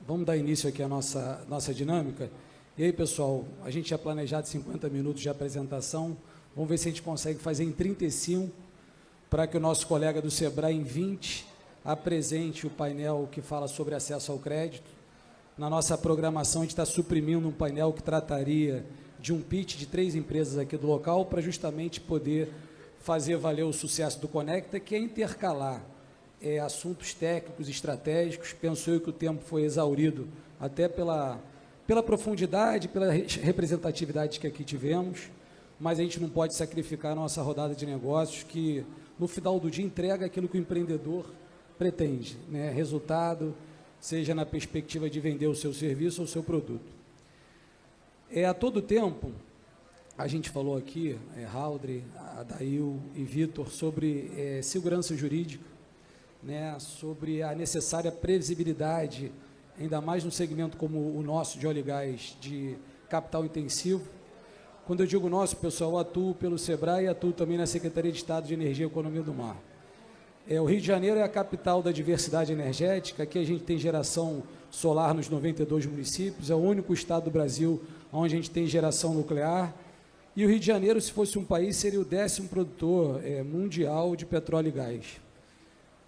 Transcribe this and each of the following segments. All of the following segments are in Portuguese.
Vamos dar início aqui à nossa dinâmica. E aí, pessoal, a gente tinha planejado 50 minutos de apresentação. Vamos ver se a gente consegue fazer em 35, para que o nosso colega do Sebrae, em 20, apresente o painel que fala sobre acesso ao crédito. Na nossa programação, a gente está suprimindo um painel que trataria de um pitch de 3 empresas aqui do local, para justamente poder fazer valer o sucesso do Conecta, que é intercalar assuntos técnicos, estratégicos. Penso eu que o tempo foi exaurido, até pela profundidade, pela representatividade que aqui tivemos, mas a gente não pode sacrificar a nossa rodada de negócios, que no final do dia entrega aquilo que o empreendedor pretende, né? Resultado, seja na perspectiva de vender o seu serviço ou o seu produto. A todo tempo, a gente falou aqui, Haldre, Adail e Vitor, sobre segurança jurídica, né? Sobre a necessária previsibilidade, ainda mais num segmento como o nosso de óleo e gás, de capital intensivo. Quando eu digo nosso, pessoal, eu atuo pelo Sebrae e atuo também na Secretaria de Estado de Energia e Economia do Mar. O Rio de Janeiro é a capital da diversidade energética. Aqui a gente tem geração solar nos 92 municípios, é o único estado do Brasil onde a gente tem geração nuclear. E o Rio de Janeiro, se fosse um país, seria o 10º produtor mundial de petróleo e gás.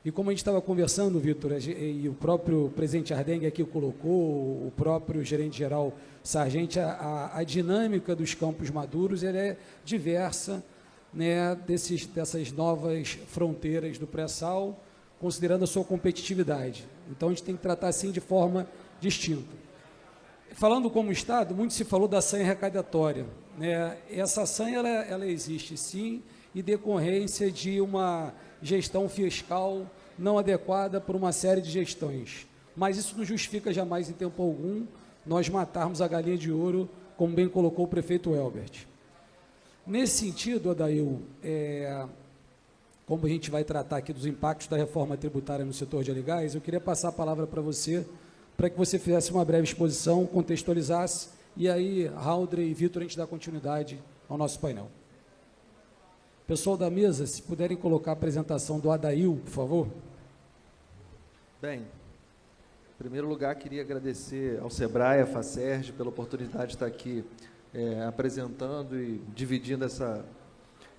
E como a gente estava conversando, Vitor, e o próprio presidente Ardengue aqui colocou, o próprio gerente-geral Sargenti, a dinâmica dos campos maduros ela é diversa, né, dessas novas fronteiras do pré-sal, considerando a sua competitividade. Então, a gente tem que tratar assim de forma distinta. Falando como Estado, muito se falou da sanha arrecadatória, né? Essa sanha ela existe, sim, e decorrência de uma gestão fiscal não adequada por uma série de gestões. Mas isso não justifica jamais, em tempo algum, nós matarmos a galinha de ouro, como bem colocou o prefeito Elbert. Nesse sentido, Adail, como a gente vai tratar aqui dos impactos da reforma tributária no setor de óleo e gás, eu queria passar a palavra para você, para que você fizesse uma breve exposição, contextualizasse, e aí, Haldre e Vitor, a gente dá continuidade ao nosso painel. Pessoal da mesa, se puderem colocar a apresentação do Adail, por favor. Bem, em primeiro lugar, queria agradecer ao Sebrae, à FACERJ, pela oportunidade de estar aqui apresentando e dividindo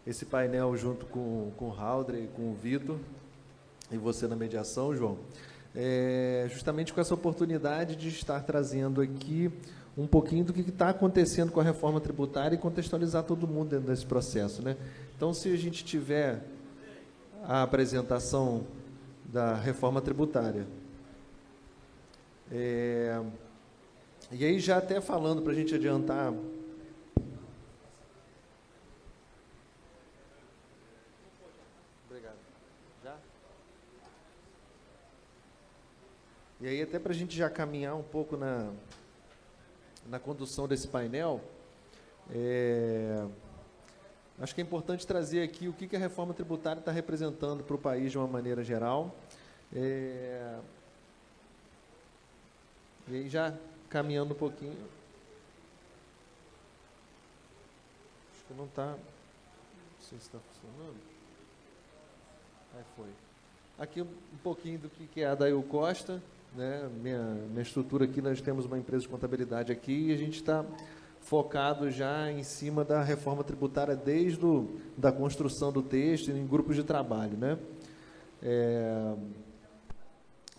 esse painel junto com o Haldre e com o Vitor, e você na mediação, João. Justamente com essa oportunidade de estar trazendo aqui um pouquinho do que está acontecendo com a reforma tributária e contextualizar todo mundo dentro desse processo, né? Então, se a gente tiver a apresentação da reforma tributária, e aí já até falando para a gente adiantar, obrigado, já? E aí até para a gente já caminhar um pouco na condução desse painel, acho que é importante trazer aqui o que a reforma tributária está representando para o país de uma maneira geral. E aí já caminhando um pouquinho. Acho que não está... Não sei se está funcionando. Foi. Aqui um pouquinho do que é a Adail Costa, né? Minha estrutura aqui, nós temos uma empresa de contabilidade aqui e a gente está focado já em cima da reforma tributária desde da construção do texto em grupos de trabalho, né?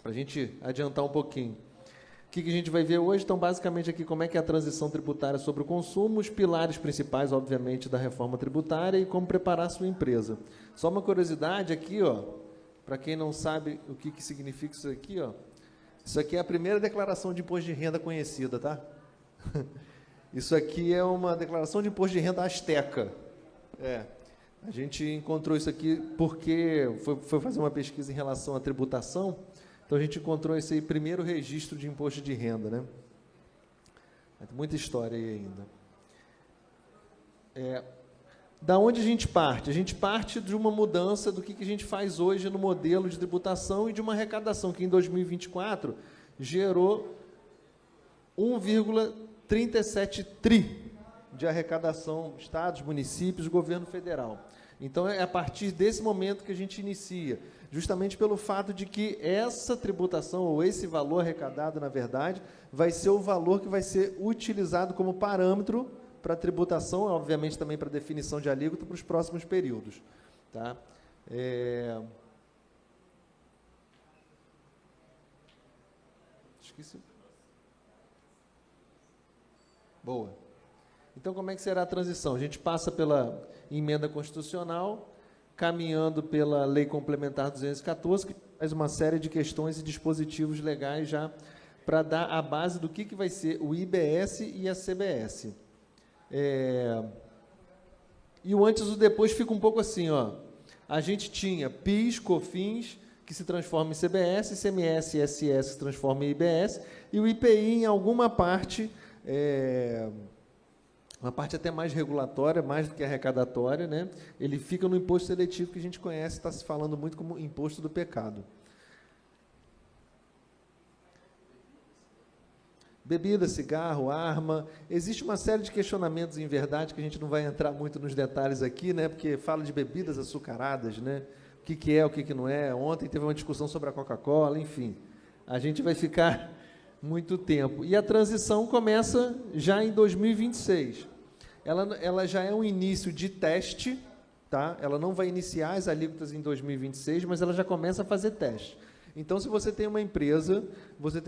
Para a gente adiantar um pouquinho. O que a gente vai ver hoje? Então, basicamente aqui, como é que é a transição tributária sobre o consumo, os pilares principais, obviamente, da reforma tributária e como preparar a sua empresa. Só uma curiosidade aqui, ó, para quem não sabe o que significa isso aqui, ó, isso aqui é a primeira declaração de imposto de renda conhecida, tá? Isso aqui é uma declaração de imposto de renda asteca. A gente encontrou isso aqui porque foi fazer uma pesquisa em relação à tributação, então a gente encontrou esse aí, primeiro registro de imposto de renda, né? Tem muita história aí ainda. Da onde a gente parte? A gente parte de uma mudança do que a gente faz hoje no modelo de tributação e de uma arrecadação que em 2024 gerou 1,37 tri de arrecadação, estados, municípios, governo federal. Então, é a partir desse momento que a gente inicia. justamente pelo fato de que essa tributação, ou esse valor arrecadado, na verdade, vai ser o valor que vai ser utilizado como parâmetro para a tributação, obviamente também para a definição de alíquota para os próximos períodos. Tá? Esqueci. Boa. Então, como é que será a transição? A gente passa pela emenda constitucional, caminhando pela Lei Complementar 214, que faz uma série de questões e dispositivos legais já para dar a base do que vai ser o IBS e a CBS. E o antes e o depois fica um pouco assim, ó. A gente tinha PIS, COFINS, que se transforma em CBS, ICMS e ISS se transforma em IBS, e o IPI em alguma parte, uma parte até mais regulatória, mais do que arrecadatória, né? Ele fica no imposto seletivo, que a gente conhece, está se falando muito como imposto do pecado. Bebida, cigarro, arma, existe uma série de questionamentos em verdade, que a gente não vai entrar muito nos detalhes aqui, né? Porque fala de bebidas açucaradas, né? O que é, o que não é. Ontem teve uma discussão sobre a Coca-Cola, enfim. A gente vai ficar muito tempo. E a transição começa já em 2026. Ela já é um início de teste, tá? Ela não vai iniciar as alíquotas em 2026, mas ela já começa a fazer teste. Então, se você tem uma empresa, você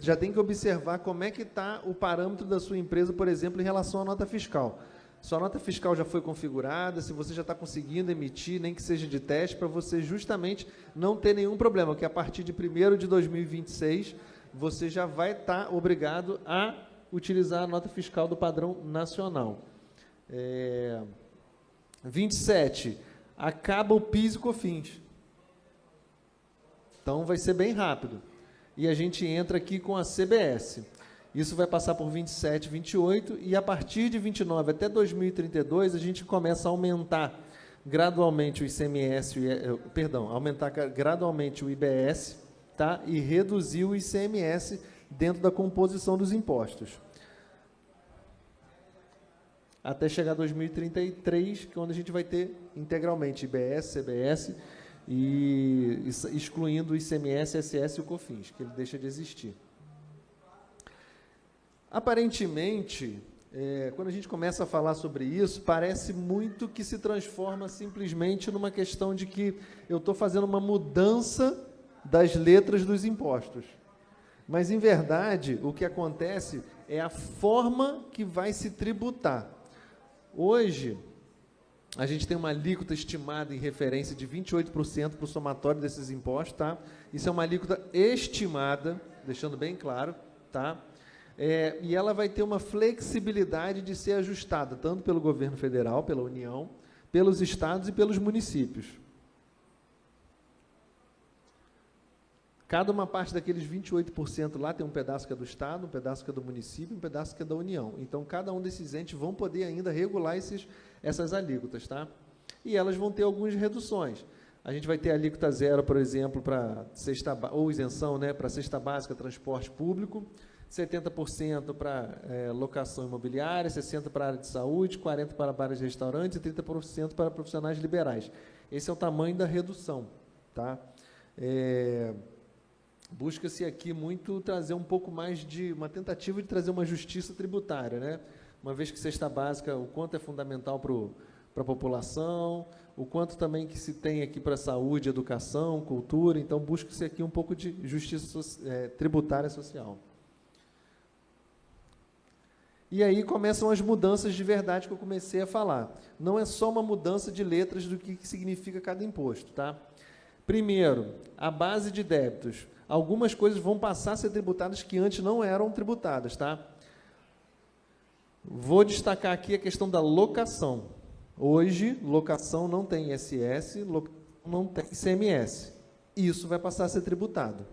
já tem que observar como é que está o parâmetro da sua empresa, por exemplo, em relação à nota fiscal. Sua nota fiscal já foi configurada, se você já está conseguindo emitir, nem que seja de teste, para você justamente não ter nenhum problema, que a partir de 1º de 2026, você já vai estar obrigado a utilizar a nota fiscal do padrão nacional. 27, acaba o PIS e COFINS. Então, vai ser bem rápido. E a gente entra aqui com a CBS. Isso vai passar por 27, 28, e a partir de 29 até 2032, a gente começa a aumentar gradualmente o ICMS, aumentar gradualmente o IBS, tá? E reduzir o ICMS dentro da composição dos impostos. Até chegar a 2033, que é onde a gente vai ter integralmente IBS, CBS, e excluindo o ICMS, ISS e o COFINS, que ele deixa de existir. Aparentemente, quando a gente começa a falar sobre isso, parece muito que se transforma simplesmente numa questão de que eu estou fazendo uma mudança das letras dos impostos. Mas, em verdade, o que acontece é a forma que vai se tributar. Hoje, a gente tem uma alíquota estimada em referência de 28% para o somatório desses impostos, tá? Isso é uma alíquota estimada, deixando bem claro, tá? E ela vai ter uma flexibilidade de ser ajustada, tanto pelo governo federal, pela União, pelos estados e pelos municípios. Cada uma parte daqueles 28% lá tem um pedaço que é do estado, um pedaço que é do município, um pedaço que é da União. Então, cada um desses entes vão poder ainda regular essas alíquotas, tá? E elas vão ter algumas reduções. A gente vai ter alíquota zero, por exemplo, para ou isenção, né, para cesta básica, transporte público, 70% para locação imobiliária, 60% para a área de saúde, 40% para bares e restaurantes e 30% para profissionais liberais. Esse é o tamanho da redução, tá? Busca-se aqui muito trazer um pouco mais de uma tentativa de trazer uma justiça tributária, né? Uma vez que cesta básica, o quanto é fundamental para a população, o quanto também que se tem aqui para saúde, educação, cultura, então busca-se aqui um pouco de justiça tributária social. E aí começam as mudanças de verdade que eu comecei a falar. Não é só uma mudança de letras do que significa cada imposto, tá? Primeiro, a base de débitos. Algumas coisas vão passar a ser tributadas que antes não eram tributadas, tá? Vou destacar aqui a questão da locação. Hoje, locação não tem ISS, não tem ICMS. Isso vai passar a ser tributado,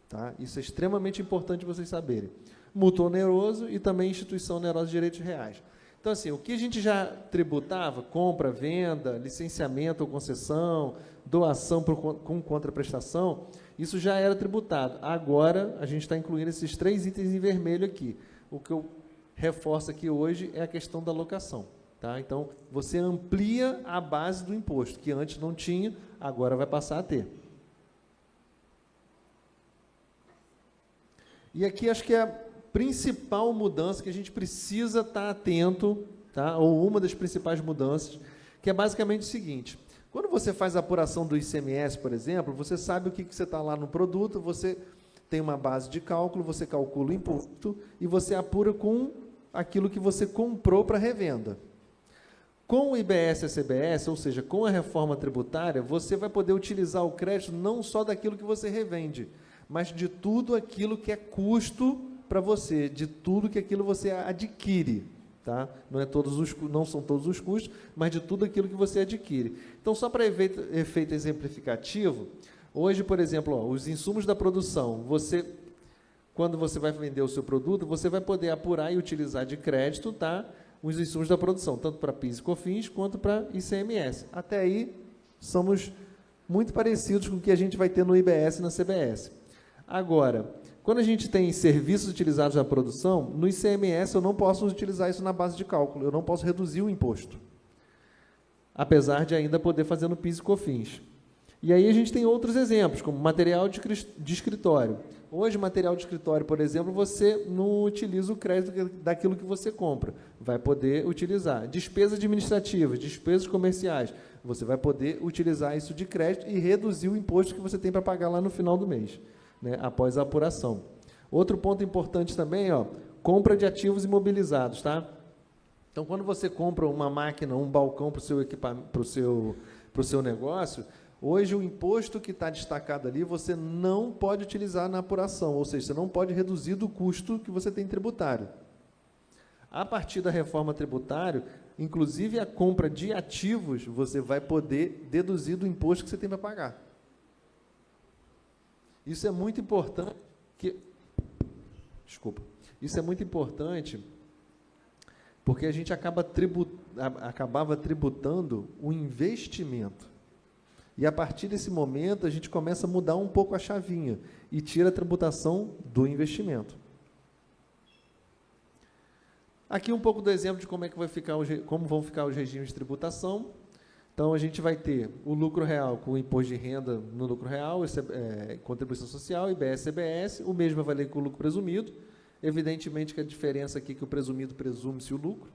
tá? Isso é extremamente importante vocês saberem. Mútuo oneroso e também instituição onerosa de direitos reais. Então, assim, o que a gente já tributava, compra, venda, licenciamento ou concessão, doação com contraprestação, isso já era tributado. Agora, a gente está incluindo esses 3 itens em vermelho aqui. O que eu reforço aqui hoje é a questão da locação, Tá? Então, você amplia a base do imposto, que antes não tinha, agora vai passar a ter. E aqui acho que é a principal mudança que a gente precisa estar atento, tá? Ou uma das principais mudanças, que é basicamente o seguinte: quando você faz a apuração do ICMS, por exemplo, você sabe o que você está lá no produto, você tem uma base de cálculo, você calcula o imposto e você apura com aquilo que você comprou para revenda. Com o IBS e a CBS, ou seja, com a reforma tributária, você vai poder utilizar o crédito não só daquilo que você revende, mas de tudo aquilo que é custo para você, de tudo que aquilo você adquire. Tá? Não são todos os custos, mas de tudo aquilo que você adquire. Então, só para efeito exemplificativo, hoje, por exemplo, os insumos da produção, quando você vai vender o seu produto, você vai poder apurar e utilizar de crédito, tá, os insumos da produção, tanto para PIS e COFINS quanto para ICMS. Até aí, somos muito parecidos com o que a gente vai ter no IBS e na CBS. Agora, quando a gente tem serviços utilizados na produção, no ICMS eu não posso utilizar isso na base de cálculo, eu não posso reduzir o imposto, apesar de ainda poder fazer no PIS e COFINS. E aí a gente tem outros exemplos, como material de escritório. Hoje, material de escritório, por exemplo, você não utiliza o crédito daquilo que você compra. Vai poder utilizar. Despesas administrativas, despesas comerciais. Você vai poder utilizar isso de crédito e reduzir o imposto que você tem para pagar lá no final do mês, né, após a apuração. Outro ponto importante também, compra de ativos imobilizados. Tá? Então, quando você compra uma máquina, um balcão para o seu equipamento, para o seu negócio, hoje, o imposto que está destacado ali, você não pode utilizar na apuração, ou seja, você não pode reduzir do custo que você tem tributário. A partir da reforma tributária, inclusive a compra de ativos, você vai poder deduzir do imposto que você tem para pagar. Isso é muito importante, isso é muito importante, porque a gente acabava tributando o investimento. E, a partir desse momento, a gente começa a mudar um pouco a chavinha e tira a tributação do investimento. Aqui um pouco do exemplo de como vão ficar os regimes de tributação. Então, a gente vai ter o lucro real com o imposto de renda no lucro real, contribuição social, IBS, CBS, o mesmo vai valer com o lucro presumido. Evidentemente que a diferença aqui é que o presumido presume-se o lucro.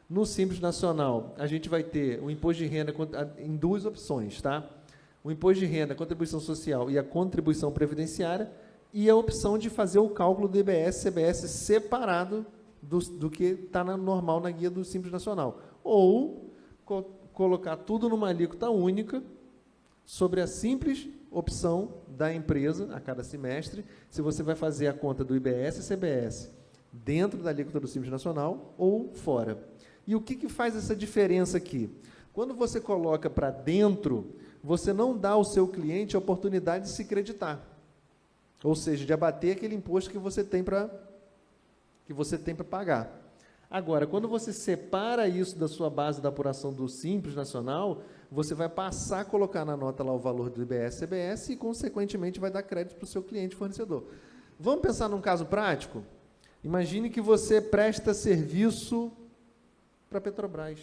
No Simples Nacional, a gente vai ter o imposto de renda em duas opções, tá? O imposto de renda, a contribuição social e a contribuição previdenciária, e a opção de fazer o cálculo do IBS, CBS separado do que está normal na guia do Simples Nacional. Ou colocar tudo numa alíquota única sobre a simples opção da empresa a cada semestre, se você vai fazer a conta do IBS e CBS dentro da alíquota do Simples Nacional ou fora. E o que faz essa diferença aqui? Quando você coloca para dentro, você não dá ao seu cliente a oportunidade de se creditar. Ou seja, de abater aquele imposto que você tem para pagar. Agora, quando você separa isso da sua base da apuração do Simples Nacional, você vai passar a colocar na nota lá o valor do IBS, CBS e, consequentemente, vai dar crédito para o seu cliente fornecedor. Vamos pensar num caso prático? Imagine que você presta serviço para a Petrobras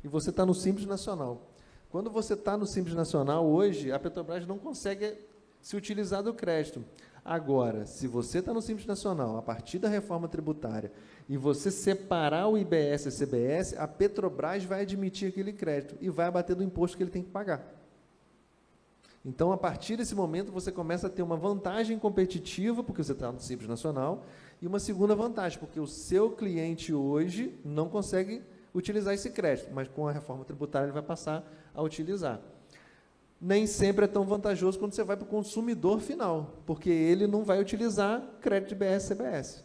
e você está no Simples Nacional. Quando você está no Simples Nacional, hoje, a Petrobras não consegue se utilizar do crédito. Agora, se você está no Simples Nacional, a partir da reforma tributária, e você separar o IBS e a CBS, a Petrobras vai admitir aquele crédito e vai abater do imposto que ele tem que pagar. Então, a partir desse momento, você começa a ter uma vantagem competitiva, porque você está no Simples Nacional, e uma segunda vantagem, porque o seu cliente hoje não consegue utilizar esse crédito, mas com a reforma tributária ele vai passar a utilizar. Nem sempre é tão vantajoso quando você vai para o consumidor final, porque ele não vai utilizar crédito IBS e CBS.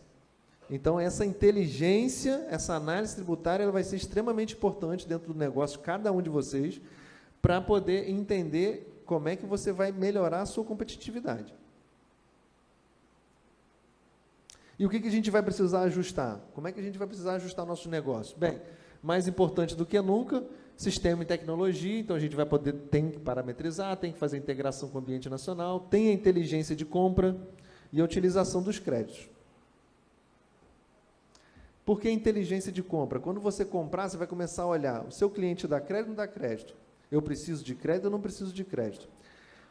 Então, essa inteligência, essa análise tributária, ela vai ser extremamente importante dentro do negócio de cada um de vocês, para poder entender como é que você vai melhorar a sua competitividade. E o que a gente vai precisar ajustar? Como é que a gente vai precisar ajustar o nosso negócio? Bem, mais importante do que nunca, sistema e tecnologia. Então, a gente tem que parametrizar, tem que fazer integração com o ambiente nacional, tem a inteligência de compra e a utilização dos créditos. Por que inteligência de compra? Quando você comprar, você vai começar a olhar, o seu cliente dá crédito ou não dá crédito? Eu preciso de crédito ou não preciso de crédito?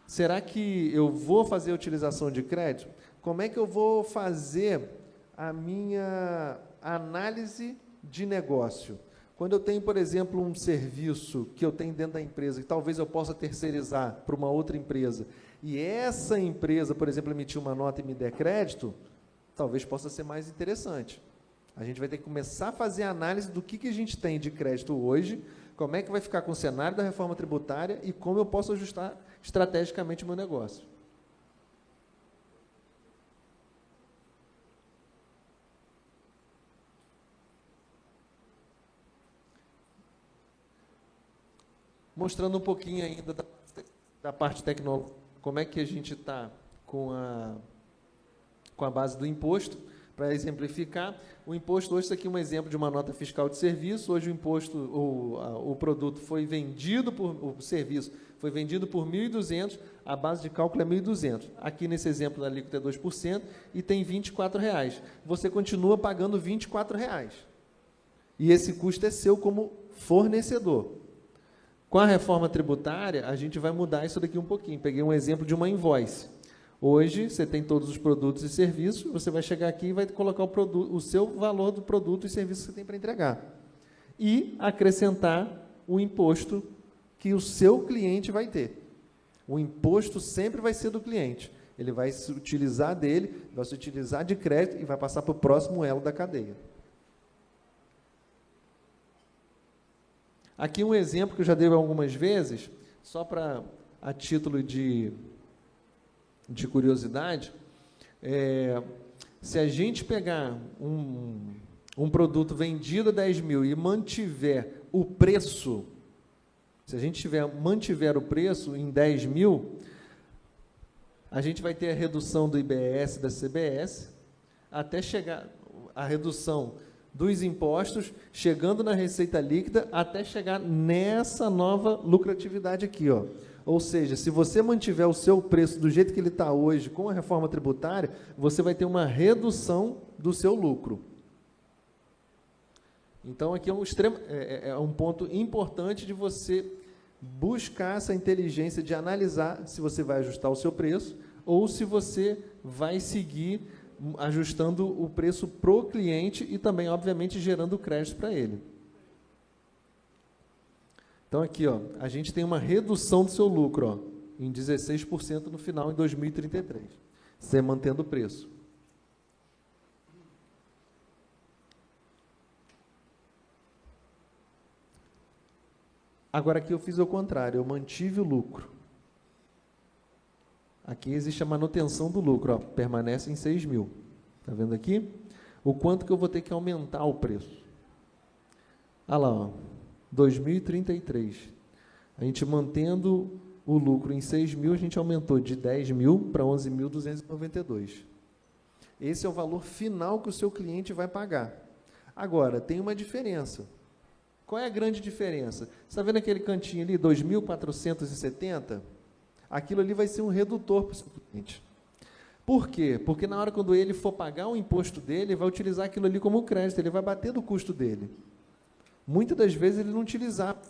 Será que eu vou fazer a utilização de crédito? Como é que eu vou fazer a minha análise de negócio? Quando eu tenho, por exemplo, um serviço que eu tenho dentro da empresa, que talvez eu possa terceirizar para uma outra empresa, e essa empresa, por exemplo, emitir uma nota e me der crédito, talvez possa ser mais interessante. A gente vai ter que começar a fazer a análise do que a gente tem de crédito hoje, como é que vai ficar com o cenário da reforma tributária e como eu posso ajustar estrategicamente o meu negócio. Mostrando um pouquinho ainda da parte tecnológica, como é que a gente está com a base do imposto. Para exemplificar, o imposto, hoje isso aqui é um exemplo de uma nota fiscal de serviço. Hoje o imposto, o produto foi vendido o serviço foi vendido por 1.200, a base de cálculo é 1.200. Aqui nesse exemplo da alíquota é 2% e tem R$ 24,00. Você continua pagando R$ 24,00. E esse custo é seu como fornecedor. Com a reforma tributária, a gente vai mudar isso daqui um pouquinho. Peguei um exemplo de uma invoice. Hoje, você tem todos os produtos e serviços, você vai chegar aqui e vai colocar o seu valor do produto e serviço que você tem para entregar. E acrescentar o imposto que o seu cliente vai ter. O imposto sempre vai ser do cliente. Ele vai se utilizar dele, vai se utilizar de crédito e vai passar para o próximo elo da cadeia. Aqui um exemplo que eu já dei algumas vezes, só para a título de curiosidade, se a gente pegar um produto vendido a 10 mil e mantiver o preço, se a gente mantiver o preço em 10 mil, a gente vai ter a redução do IBS, da CBS, até chegar a redução dos impostos, chegando na receita líquida, até chegar nessa nova lucratividade aqui, ó. Ou seja, se você mantiver o seu preço do jeito que ele está hoje, com a reforma tributária, você vai ter uma redução do seu lucro. Então, aqui é um ponto importante de você buscar essa inteligência de analisar se você vai ajustar o seu preço ou se você vai seguir ajustando o preço para o cliente e também, obviamente, gerando crédito para ele. Então, aqui, ó, a gente tem uma redução do seu lucro, ó, em 16% no final, em 2033, você mantendo o preço. Agora, aqui eu fiz o contrário, eu mantive o lucro. Aqui existe a manutenção do lucro, ó, permanece em 6 mil. Está vendo aqui? O quanto que eu vou ter que aumentar o preço. Olha lá, ó. 2033, a gente mantendo o lucro em 6 mil, a gente aumentou de 10 mil para 11.292. Esse é o valor final que o seu cliente vai pagar. Agora, tem uma diferença. Qual é a grande diferença? Você está vendo aquele cantinho ali, 2.470? Aquilo ali vai ser um redutor para o seu cliente. Por quê? Porque na hora quando ele for pagar o imposto dele, ele vai utilizar aquilo ali como crédito, ele vai bater do custo dele. Muitas das vezes ele não utilizar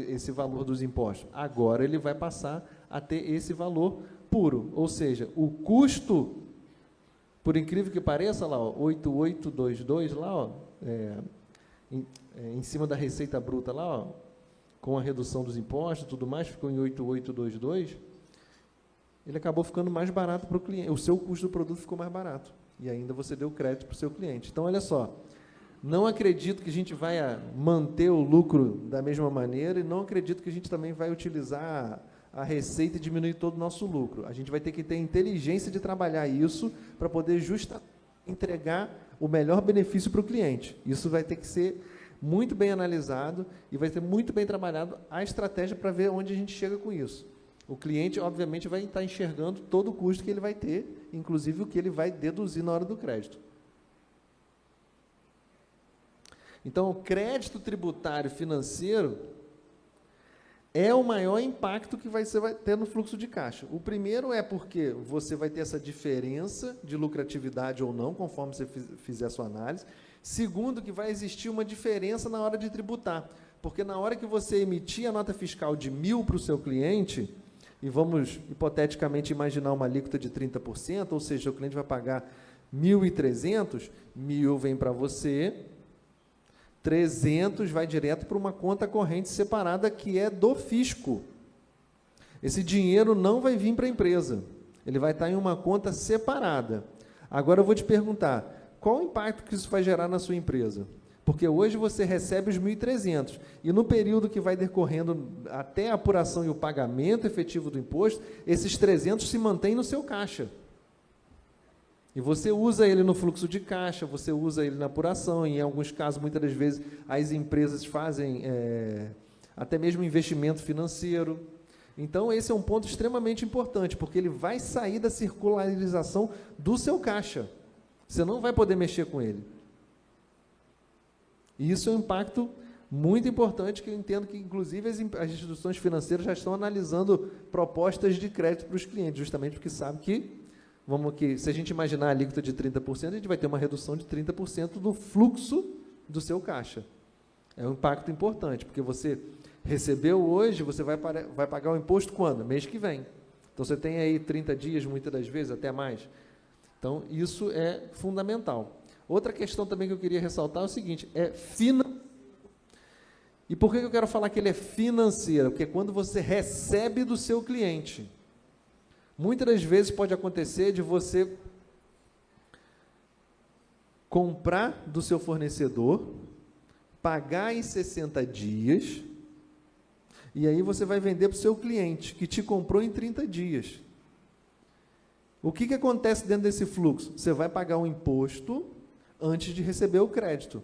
esse valor dos impostos. Agora ele vai passar a ter esse valor puro. Ou seja, o custo, por incrível que pareça, lá, ó, 8822, lá, ó, em cima da receita bruta, lá, ó, com a redução dos impostos e tudo mais, ficou em 8822, ele acabou ficando mais barato para o cliente. O seu custo do produto ficou mais barato. E ainda você deu crédito para o seu cliente. Então, olha só. Não acredito que a gente vai manter o lucro da mesma maneira e não acredito que a gente também vai utilizar a receita e diminuir todo o nosso lucro. A gente vai ter que ter inteligência de trabalhar isso para poder entregar o melhor benefício para o cliente. Isso vai ter que ser muito bem analisado e vai ser muito bem trabalhado a estratégia para ver onde a gente chega com isso. O cliente, obviamente, vai estar enxergando todo o custo que ele vai ter, inclusive o que ele vai deduzir na hora do crédito. Então, o crédito tributário financeiro é o maior impacto que você vai ter no fluxo de caixa. O primeiro é porque você vai ter essa diferença de lucratividade ou não, conforme você fizer a sua análise. Segundo, que vai existir uma diferença na hora de tributar, porque na hora que você emitir a nota fiscal de 1.000 para o seu cliente, e vamos hipoteticamente imaginar uma alíquota de 30%, ou seja, o cliente vai pagar 1.300, 1.000 vem para você, 300 vai direto para uma conta corrente separada que é do fisco. Esse dinheiro não vai vir para a empresa, ele vai estar em uma conta separada. Agora eu vou te perguntar, qual o impacto que isso vai gerar na sua empresa? Porque hoje você recebe os 1.300 e no período que vai decorrendo até a apuração e o pagamento efetivo do imposto, esses 300 se mantêm no seu caixa. E você usa ele no fluxo de caixa, você usa ele na apuração, e em alguns casos, muitas das vezes, as empresas fazem até mesmo investimento financeiro. Então, esse é um ponto extremamente importante, porque ele vai sair da circularização do seu caixa. Você não vai poder mexer com ele. E isso é um impacto muito importante, que eu entendo que, inclusive, as instituições financeiras já estão analisando propostas de crédito para os clientes, justamente porque sabem que se a gente imaginar a alíquota de 30%, a gente vai ter uma redução de 30% do fluxo do seu caixa. É um impacto importante, porque você recebeu hoje, você vai pagar o imposto quando? Mês que vem. Então, você tem aí 30 dias, muitas das vezes, até mais. Então, isso é fundamental. Outra questão também que eu queria ressaltar é o seguinte, E por que eu quero falar que ele é financeiro? Porque quando você recebe do seu cliente, muitas das vezes pode acontecer de você comprar do seu fornecedor, pagar em 60 dias, e aí você vai vender para o seu cliente, que te comprou em 30 dias. O que acontece dentro desse fluxo? Você vai pagar um imposto antes de receber o crédito.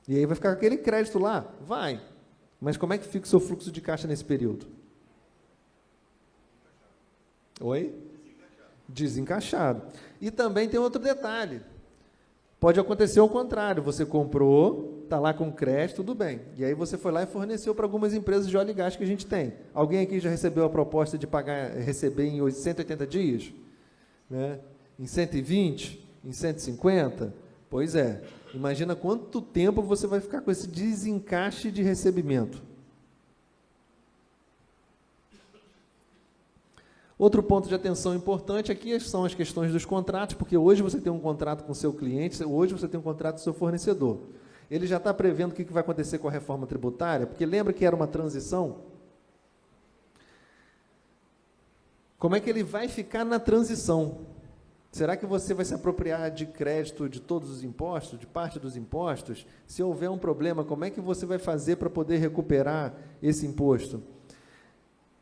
E aí vai ficar aquele crédito lá? Vai. Mas como é que fica o seu fluxo de caixa nesse período? Oi? Desencaixado. E também tem outro detalhe. Pode acontecer ao contrário. Você comprou, está lá com crédito, tudo bem. E aí você foi lá e forneceu para algumas empresas de óleo e gás que a gente tem. Alguém aqui já recebeu a proposta de receber em 180 dias? Né? Em 120? Em 150? Pois é. Imagina quanto tempo você vai ficar com esse desencaixe de recebimento. Outro ponto de atenção importante aqui são as questões dos contratos, porque hoje você tem um contrato com o seu cliente, hoje você tem um contrato com o seu fornecedor. Ele já está prevendo o que vai acontecer com a reforma tributária, porque lembra que era uma transição? Como é que ele vai ficar na transição? Será que você vai se apropriar de crédito de todos os impostos, de parte dos impostos? Se houver um problema, como é que você vai fazer para poder recuperar esse imposto?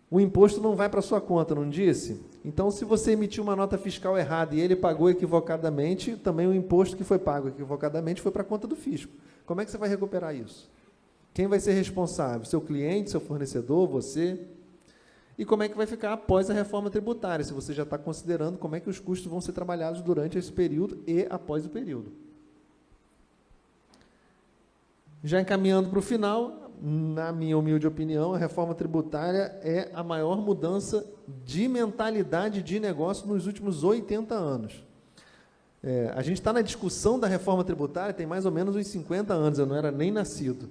O imposto não vai para a sua conta, não disse? Então, se você emitiu uma nota fiscal errada e ele pagou equivocadamente, também o imposto que foi pago equivocadamente foi para a conta do fisco. Como é que você vai recuperar isso? Quem vai ser responsável? Seu cliente, seu fornecedor, você? E como é que vai ficar após a reforma tributária, se você já está considerando como é que os custos vão ser trabalhados durante esse período e após o período. Já encaminhando para o final, na minha humilde opinião, a reforma tributária é a maior mudança de mentalidade de negócio nos últimos 80 anos. A gente está na discussão da reforma tributária tem mais ou menos uns 50 anos, eu não era nem nascido.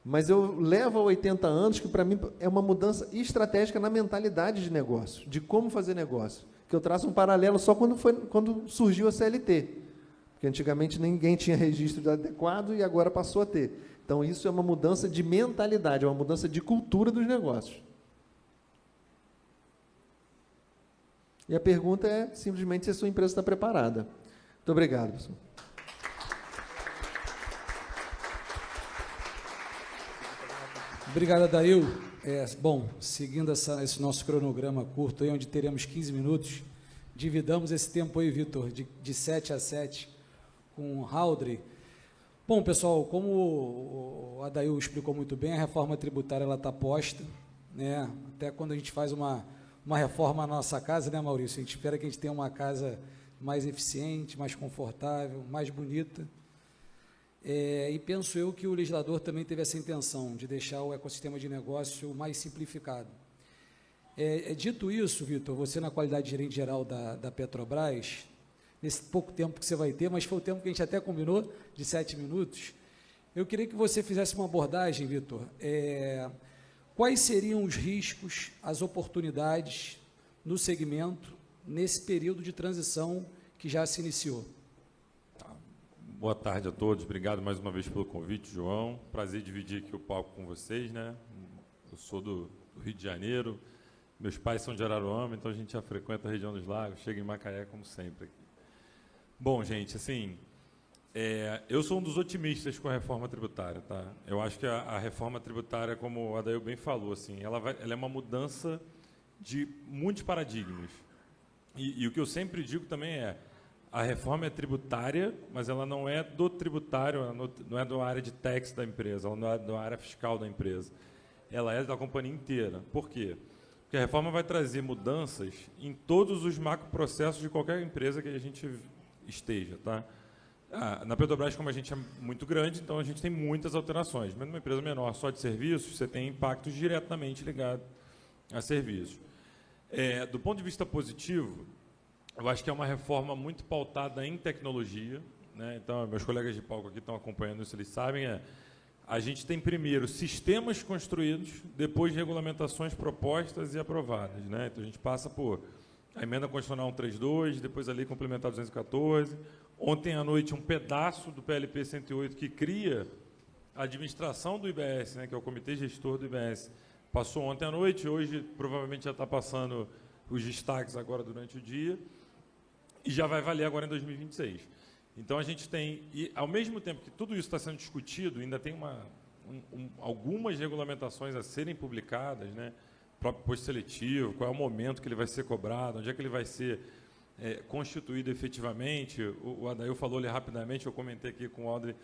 Mas eu levo a 80 anos, que para mim é uma mudança estratégica na mentalidade de negócio, de como fazer negócio. Que eu traço um paralelo só quando surgiu a CLT. Porque antigamente ninguém tinha registro adequado e agora passou a ter. Então, isso é uma mudança de mentalidade, é uma mudança de cultura dos negócios. E a pergunta é simplesmente se a sua empresa está preparada. Muito obrigado, pessoal. Obrigado, Adail. Bom, seguindo esse nosso cronograma curto, aí, onde teremos 15 minutos, dividamos esse tempo aí, Vitor, de 7 a 7, com o Haldre. Bom, pessoal, como o Adail explicou muito bem, a reforma tributária está posta, né? Até quando a gente faz uma reforma na nossa casa, né, Maurício? A gente espera que a gente tenha uma casa mais eficiente, mais confortável, mais bonita. E penso eu que o legislador também teve essa intenção de deixar o ecossistema de negócio mais simplificado. Dito isso, Vitor, você na qualidade de gerente geral da Petrobras, nesse pouco tempo que você vai ter, mas foi o tempo que a gente até combinou, de 7 minutos, eu queria que você fizesse uma abordagem, Vitor, quais seriam os riscos, as oportunidades no segmento, nesse período de transição que já se iniciou? Boa tarde a todos, obrigado mais uma vez pelo convite, João. Prazer dividir aqui o palco com vocês, né? Eu sou do Rio de Janeiro, meus pais são de Araruama, então a gente já frequenta a região dos lagos, chega em Macaé como sempre aqui. Bom, gente, assim, eu sou um dos otimistas com a reforma tributária, tá? Eu acho que a reforma tributária, como o Adail bem falou, assim, ela é uma mudança de muitos paradigmas. E o que eu sempre digo também a reforma é tributária, mas ela não é do tributário, ela não é da área de tax da empresa, ela não é da área fiscal da empresa. Ela é da companhia inteira. Por quê? Porque a reforma vai trazer mudanças em todos os macroprocessos de qualquer empresa que a gente esteja. Tá? Na Petrobras, como a gente é muito grande, então a gente tem muitas alterações. Mas numa empresa menor, só de serviços, você tem impactos diretamente ligados a serviços. Do ponto de vista positivo, eu acho que é uma reforma muito pautada em tecnologia, né? Então, meus colegas de palco aqui estão acompanhando isso, eles sabem, a gente tem primeiro sistemas construídos, depois regulamentações propostas e aprovadas, né? Então, a gente passa por a emenda constitucional 132, depois a lei complementar 214, ontem à noite um pedaço do PLP 108 que cria a administração do IBS, né? Que é o Comitê Gestor do IBS, passou ontem à noite, hoje provavelmente já está passando os destaques agora durante o dia, e já vai valer agora em 2026. Então, a gente tem, e ao mesmo tempo que tudo isso está sendo discutido, ainda tem algumas regulamentações a serem publicadas, né? O próprio imposto seletivo, qual é o momento que ele vai ser cobrado, onde é que ele vai ser constituído efetivamente. O Adail falou ali rapidamente, eu comentei aqui com o Audrey,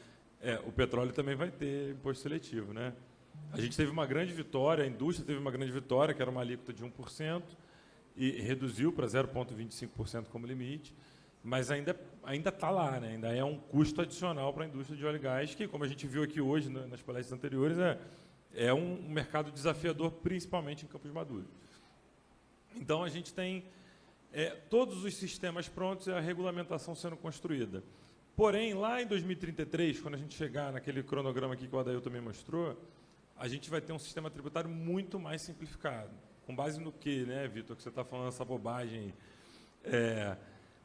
o petróleo também vai ter imposto seletivo, né? A gente teve uma grande vitória, a indústria teve uma grande vitória, que era uma alíquota de 1%, e reduziu para 0,25% como limite, mas ainda está lá, né? Ainda é um custo adicional para a indústria de óleo e gás, que, como a gente viu aqui hoje nas palestras anteriores, é um mercado desafiador, principalmente em Campos Maduros. Então, a gente tem todos os sistemas prontos e a regulamentação sendo construída. Porém, lá em 2033, quando a gente chegar naquele cronograma aqui que o Adail também mostrou, a gente vai ter um sistema tributário muito mais simplificado. Com base no quê, né, Vitor, que você está falando essa bobagem?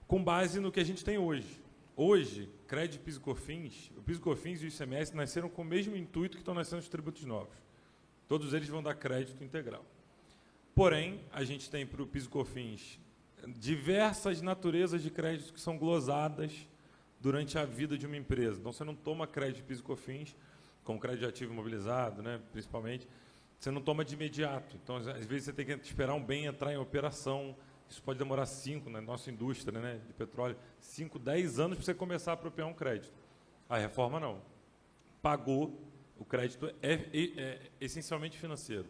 Com base no que a gente tem hoje. Hoje, crédito, PIS e COFINS, o PIS e COFINS e o ICMS nasceram com o mesmo intuito que estão nascendo os tributos novos. Todos eles vão dar crédito integral. Porém, a gente tem para o PIS e COFINS diversas naturezas de créditos que são glosadas durante a vida de uma empresa. Então, você não toma crédito PIS e COFINS, como crédito de ativo imobilizado, né, principalmente, você não toma de imediato. Então, às vezes, você tem que esperar um bem entrar em operação. Isso pode demorar 5, na nossa indústria, né, de petróleo, 5, 10 anos para você começar a apropriar um crédito. A reforma, não. Pagou, o crédito é essencialmente financeiro.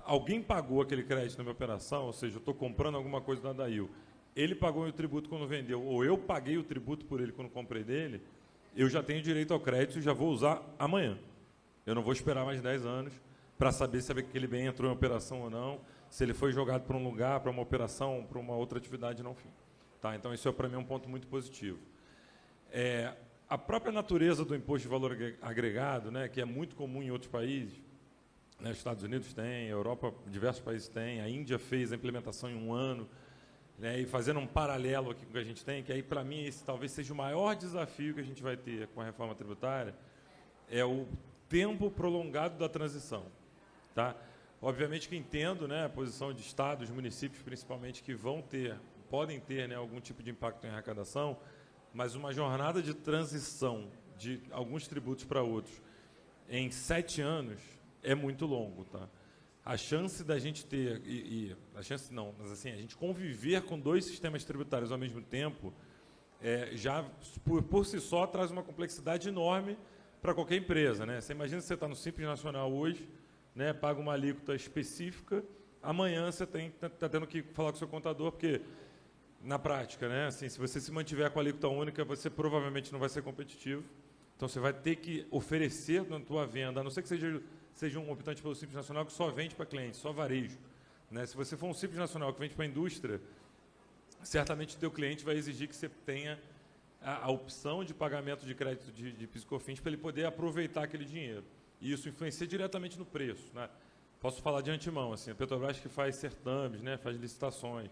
Alguém pagou aquele crédito na minha operação, ou seja, eu estou comprando alguma coisa do Adail, ele pagou o tributo quando vendeu, ou eu paguei o tributo por ele quando comprei dele, eu já tenho direito ao crédito e já vou usar amanhã. Eu não vou esperar mais 10 anos para saber se aquele bem entrou em operação ou não, se ele foi jogado para um lugar, para uma operação, para uma outra atividade, não fim. Tá? Então, isso para mim é um ponto muito positivo. A própria natureza do imposto de valor agregado, né, que é muito comum em outros países, né, os Estados Unidos têm, a Europa, diversos países têm, a Índia fez a implementação em 1 ano, né, e fazendo um paralelo aqui com o que a gente tem, que aí, para mim, esse talvez seja o maior desafio que a gente vai ter com a reforma tributária, é o tempo prolongado da transição. Tá? Obviamente que entendo, né, a posição de estados, municípios, principalmente, que podem ter, né, algum tipo de impacto em arrecadação, mas uma jornada de transição de alguns tributos para outros em 7 anos é muito longo. Tá? A chance da gente ter, a chance não, mas assim, a gente conviver com 2 sistemas tributários ao mesmo tempo, já por si só traz uma complexidade enorme para qualquer empresa. Né? Você imagina que você está no Simples Nacional hoje, né, paga uma alíquota específica, amanhã você está tendo que falar com o seu contador, porque, na prática, né, assim, se você se mantiver com a alíquota única, você provavelmente não vai ser competitivo, Então, você vai ter que oferecer na tua venda, a não ser que seja um optante pelo Simples Nacional que só vende para cliente, só varejo. Né? Se você for um Simples Nacional que vende para a indústria, certamente o teu cliente vai exigir que você tenha a opção de pagamento de crédito de PIS e COFINS para ele poder aproveitar aquele dinheiro. E isso influencia diretamente no preço. Né? Posso falar de antemão, assim, a Petrobras que faz certames, né, faz licitações,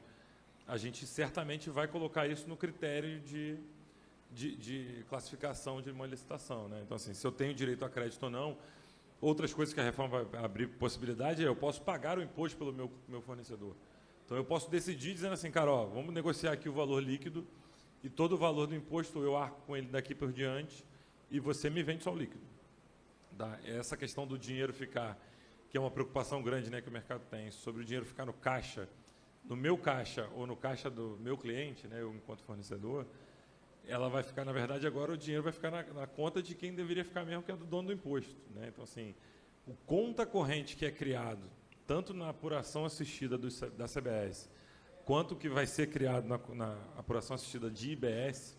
a gente certamente vai colocar isso no critério de classificação de uma licitação. Né? Então, assim, se eu tenho direito a crédito ou não, outras coisas que a reforma vai abrir possibilidade eu posso pagar o imposto pelo meu fornecedor. Então, eu posso decidir dizendo assim, cara, ó, vamos negociar aqui o valor líquido e todo o valor do imposto eu arco com ele daqui por diante e você me vende só o líquido. Essa questão do dinheiro ficar, que é uma preocupação grande, né, que o mercado tem, sobre o dinheiro ficar no caixa, no meu caixa ou no caixa do meu cliente, né, eu enquanto fornecedor, ela vai ficar, na verdade, agora o dinheiro vai ficar na conta de quem deveria ficar mesmo, que é do dono do imposto. Né? Então, assim, o conta corrente que é criado, tanto na apuração assistida da CBS, quanto que vai ser criado na apuração assistida de IBS,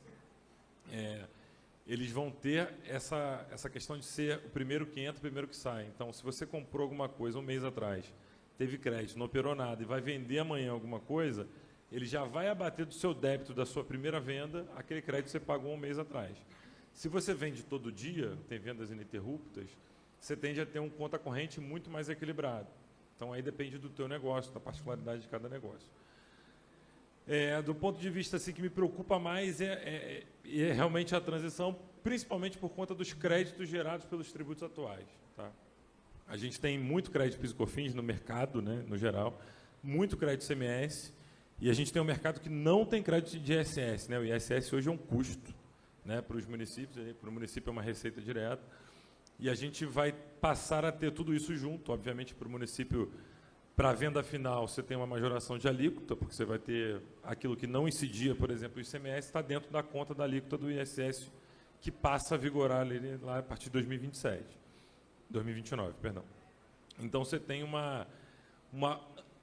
eles vão ter essa questão de ser o primeiro que entra, o primeiro que sai. Então, se você comprou alguma coisa um mês atrás, teve crédito, não operou nada e vai vender amanhã alguma coisa, ele já vai abater do seu débito da sua primeira venda aquele crédito que você pagou um mês atrás. Se você vende todo dia, tem vendas ininterruptas, você tende a ter um conta corrente muito mais equilibrado. Então, aí depende do teu negócio, da particularidade de cada negócio. Do ponto de vista assim, que me preocupa mais é realmente a transição, principalmente por conta dos créditos gerados pelos tributos atuais. Tá? A gente tem muito crédito PIS e COFINS no mercado, né, no geral, muito crédito CMS, e a gente tem um mercado que não tem crédito de ISS. Né? O ISS hoje é um custo, né, para os municípios, para o município é uma receita direta, e a gente vai passar a ter tudo isso junto, obviamente, para o município. Para a venda final, você tem uma majoração de alíquota, porque você vai ter aquilo que não incidia, por exemplo, o ICMS, está dentro da conta da alíquota do ISS, que passa a vigorar ali, lá a partir de 2029, perdão. Então, você tem uma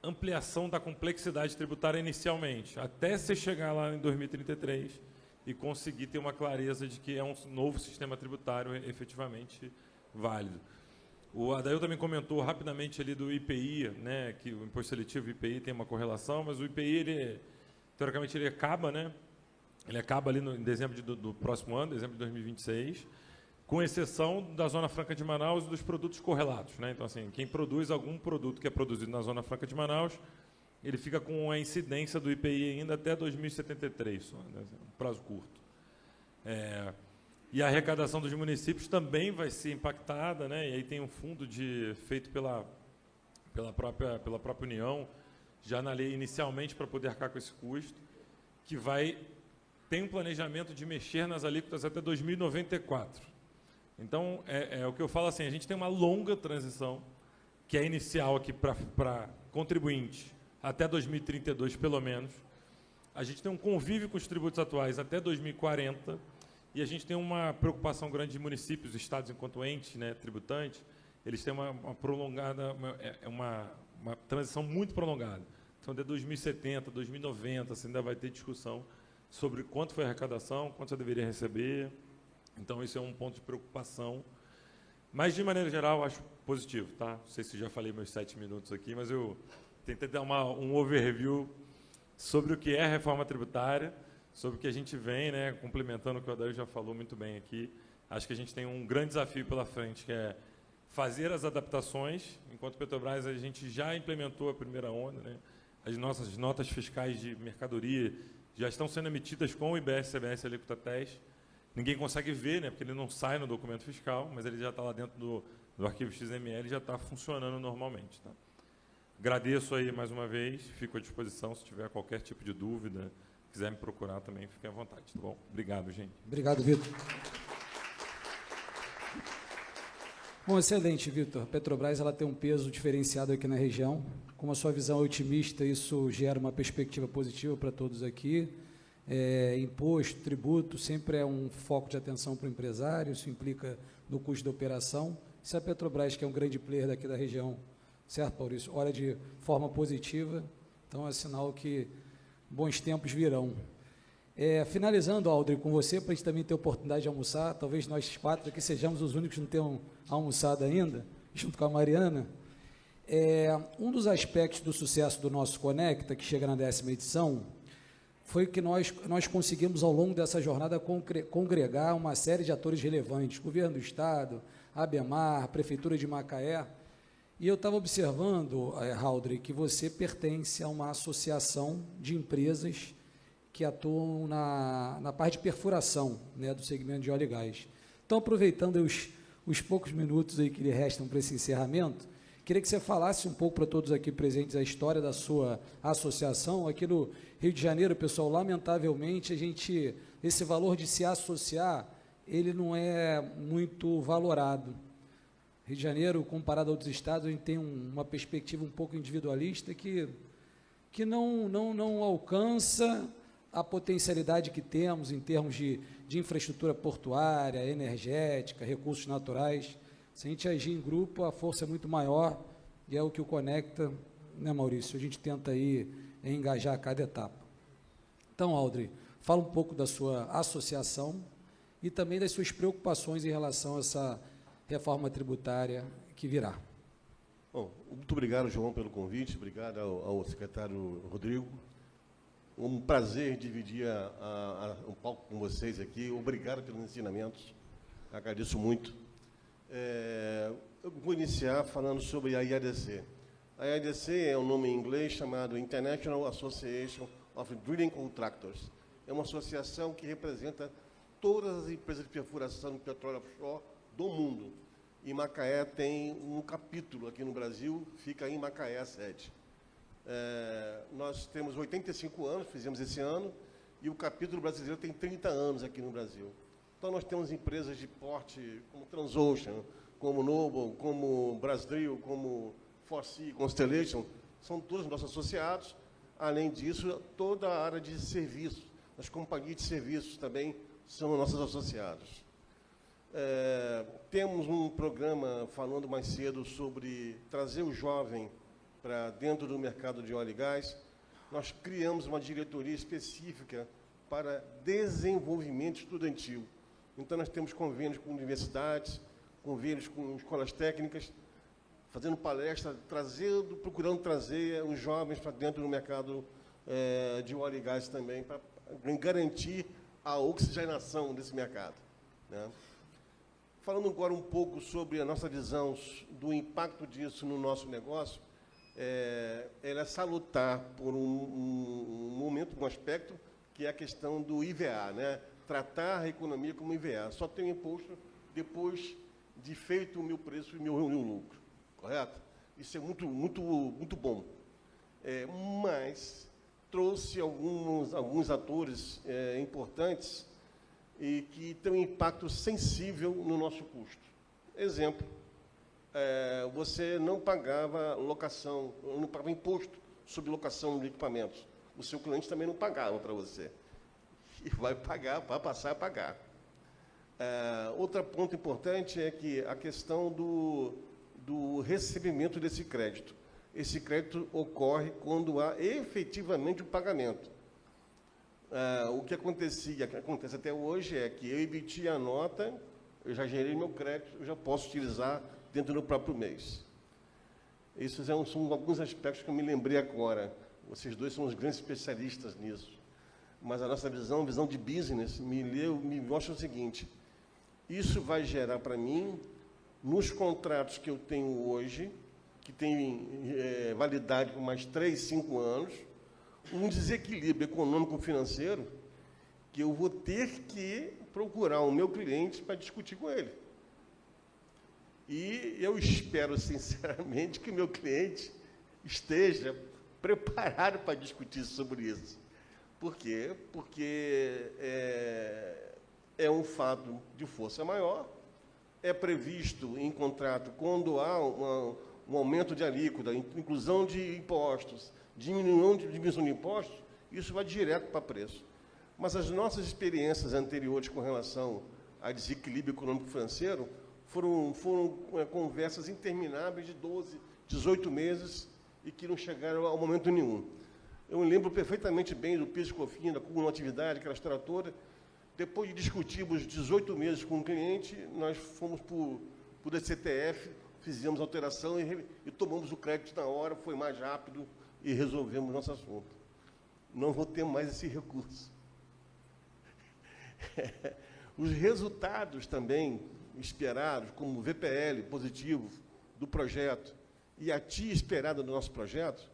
ampliação da complexidade tributária inicialmente, até você chegar lá em 2033 e conseguir ter uma clareza de que é um novo sistema tributário efetivamente válido. O Adail também comentou rapidamente ali do IPI, né, que o imposto seletivo e o IPI tem uma correlação, mas o IPI, teoricamente, ele acaba, né? Ele acaba ali em dezembro do próximo ano, dezembro de 2026, com exceção da Zona Franca de Manaus e dos produtos correlatos. Né? Então, assim, quem produz algum produto que é produzido na Zona Franca de Manaus, ele fica com a incidência do IPI ainda até 2073, só, né? Um prazo curto. E a arrecadação dos municípios também vai ser impactada, né? E aí tem um fundo feito pela própria União, já na lei inicialmente para poder arcar com esse custo, que tem um planejamento de mexer nas alíquotas até 2094. Então, é o que eu falo assim, a gente tem uma longa transição, que é inicial aqui para contribuinte, até 2032 pelo menos. A gente tem um convívio com os tributos atuais até 2040, e a gente tem uma preocupação grande de municípios, estados enquanto entes, né, tributantes, eles têm uma prolongada, uma transição muito prolongada. Então, de 2070, 2090, você ainda vai ter discussão sobre quanto foi a arrecadação, quanto você deveria receber. Então, isso é um ponto de preocupação. Mas, de maneira geral, acho positivo. Tá? Não sei se já falei meus 7 minutos aqui, mas eu tentei dar um overview sobre o que é a reforma tributária, sobre o que a gente vem, né, complementando o que o Adair já falou muito bem aqui. Acho que a gente tem um grande desafio pela frente, que é fazer as adaptações. Enquanto Petrobras, a gente já implementou a primeira onda. Né? As nossas notas fiscais de mercadoria já estão sendo emitidas com o IBS, CBS e alíquota TES. Ninguém consegue ver, né, porque ele não sai no documento fiscal, mas ele já está lá dentro do arquivo XML e já está funcionando normalmente. Tá? Agradeço aí mais uma vez, fico à disposição se tiver qualquer tipo de dúvida, quiser me procurar também, fique à vontade, tá bom? Obrigado, gente. Obrigado, Vitor. Bom, excelente, Vitor. A Petrobras ela tem um peso diferenciado aqui na região. Com a sua visão otimista, isso gera uma perspectiva positiva para todos aqui. Imposto, tributo, sempre é um foco de atenção para o empresário, isso implica no custo da operação. Se a Petrobras, que é um grande player daqui da região, certo, Maurício? Olha de forma positiva, então é sinal que bons tempos virão. Finalizando, Aldri, com você, para a gente também ter oportunidade de almoçar, talvez nós 4 aqui sejamos os únicos que não tenham almoçado ainda, junto com a Mariana. Um dos aspectos do sucesso do nosso Conecta, que chega na 10ª edição, foi que nós conseguimos, ao longo dessa jornada, congregar uma série de atores relevantes, Governo do Estado, ABEMAR, Prefeitura de Macaé, e eu estava observando, Aldri, que você pertence a uma associação de empresas que atuam na parte de perfuração, né, do segmento de óleo e gás. Então, aproveitando os poucos minutos aí que lhe restam para esse encerramento, queria que você falasse um pouco para todos aqui presentes a história da sua associação. Aqui no Rio de Janeiro, pessoal, lamentavelmente, esse valor de se associar, ele não é muito valorado. Rio de Janeiro, comparado a outros estados, a gente tem uma perspectiva um pouco individualista que não alcança a potencialidade que temos em termos de infraestrutura portuária, energética, recursos naturais. Se a gente agir em grupo, a força é muito maior, e é o que o Conecta, né, Maurício? A gente tenta aí engajar a cada etapa. Então, Aldri, fala um pouco da sua associação e também das suas preocupações em relação a essa reforma tributária que virá. Bom, muito obrigado, João, pelo convite, obrigado ao secretário Rodrigo. Um prazer dividir um palco com vocês aqui. Obrigado pelos ensinamentos. Agradeço muito. Eu vou iniciar falando sobre a IADC. A IADC é um nome em inglês chamado International Association of Drilling Contractors. É uma associação que representa todas as empresas de perfuração de petróleo offshore do mundo. E Macaé tem um capítulo aqui no Brasil, fica em Macaé a sede. Nós temos 85 anos, fizemos esse ano, e o capítulo brasileiro tem 30 anos aqui no Brasil. Então, nós temos empresas de porte como Transocean, como Noble, como Brasdrill, como Foresea, Constellation, são todos nossos associados. Além disso, toda a área de serviços, as companhias de serviços também são nossos associados. Temos um programa falando mais cedo sobre trazer o jovem para dentro do mercado de óleo e gás. Nós criamos uma diretoria específica para desenvolvimento estudantil. Então, nós temos convênios com universidades, convênios com escolas técnicas, fazendo palestra, procurando trazer os jovens para dentro do mercado de óleo e gás também, para garantir a oxigenação desse mercado, né? Falando agora um pouco sobre a nossa visão do impacto disso no nosso negócio, ela é salutar por um momento, um aspecto, que é a questão do IVA, né? Tratar a economia como IVA. Só tem imposto depois de feito o meu preço e o meu lucro, correto? Isso é muito bom. Mas trouxe alguns atores importantes e que têm um impacto sensível no nosso custo. Exemplo, você não pagava locação, não pagava imposto sobre locação de equipamentos. O seu cliente também não pagava para você. E vai passar a pagar. Outro ponto importante é que a questão do recebimento desse crédito. Esse crédito ocorre quando há efetivamente o pagamento. O que acontece até hoje é que eu emiti a nota, eu já gerei meu crédito, eu já posso utilizar dentro do próprio mês. Esses são alguns aspectos que eu me lembrei agora. Vocês dois são os grandes especialistas nisso. Mas a nossa visão de business, me mostra o seguinte: isso vai gerar para mim, nos contratos que eu tenho hoje, que tem validade por mais 3, 5 anos, um desequilíbrio econômico-financeiro que eu vou ter que procurar o meu cliente para discutir com ele. E eu espero, sinceramente, que o meu cliente esteja preparado para discutir sobre isso. Por quê? Porque é um fato de força maior, é previsto em contrato quando há um aumento de alíquota, inclusão de impostos, diminuição de impostos, isso vai direto para preço. Mas as nossas experiências anteriores com relação a desequilíbrio econômico-financeiro foram conversas intermináveis de 12, 18 meses e que não chegaram a momento nenhum. Eu me lembro perfeitamente bem do PIS e COFINS, da cumulatividade, aquela história toda. Depois de discutirmos 18 meses com o cliente, nós fomos por DCTF, fizemos alteração e tomamos o crédito na hora, foi mais rápido e resolvemos nosso assunto. Não vou ter mais esse recurso. Os resultados também esperados, como o VPL positivo do projeto e a TIA esperada do nosso projeto,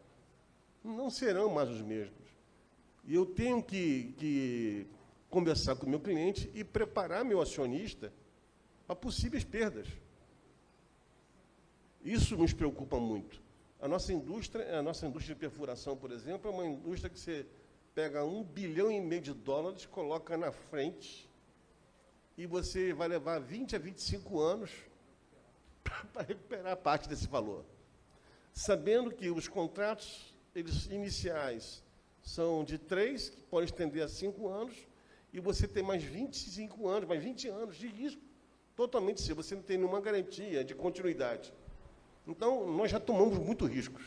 não serão mais os mesmos. E eu tenho que conversar com o meu cliente e preparar meu acionista para possíveis perdas. Isso nos preocupa muito. A nossa indústria de perfuração, por exemplo, é uma indústria que você pega $1,5 bilhão, coloca na frente e você vai levar 20 a 25 anos para recuperar parte desse valor. Sabendo que os contratos iniciais são de 3, que podem estender a 5 anos, e você tem mais 25 anos, mais 20 anos de risco totalmente seu. Você não tem nenhuma garantia de continuidade. Então, nós já tomamos muitos riscos.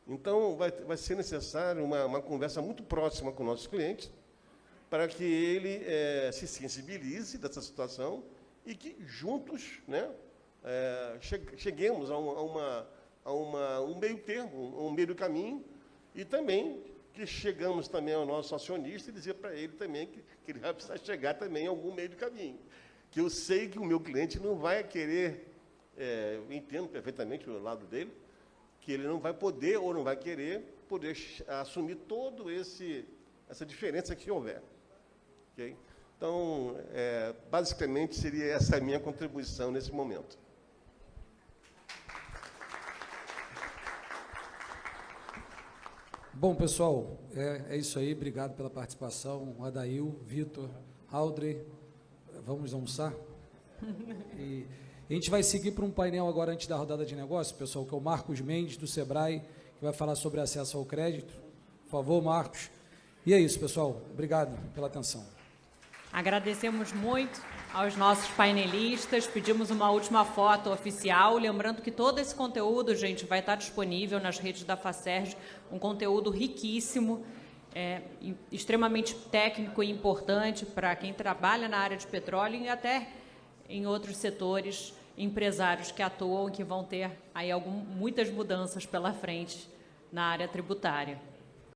Então, vai ser necessário uma conversa muito próxima com nossos clientes para que ele se sensibilize dessa situação e que juntos, né, cheguemos a um meio termo, um meio do caminho, e também que chegamos também ao nosso acionista e dizer para ele também que ele vai precisar chegar também a algum meio do caminho. Que eu sei que o meu cliente não vai querer, eu entendo perfeitamente o lado dele, que ele não vai poder ou não vai querer assumir todo essa diferença que houver. Okay? Então, basicamente, seria essa a minha contribuição nesse momento. Bom, pessoal, é isso aí. Obrigado pela participação. Adail, Vitor, Audrey, vamos almoçar? E a gente vai seguir para um painel agora antes da rodada de negócio, pessoal, que é o Marcos Mendes, do Sebrae, que vai falar sobre acesso ao crédito. Por favor, Marcos. E é isso, pessoal. Obrigado pela atenção. Agradecemos muito aos nossos painelistas, pedimos uma última foto oficial, lembrando que todo esse conteúdo, gente, vai estar disponível nas redes da Facerj, um conteúdo riquíssimo, extremamente técnico e importante para quem trabalha na área de petróleo e até em outros setores, empresários que atuam, que vão ter aí muitas mudanças pela frente na área tributária.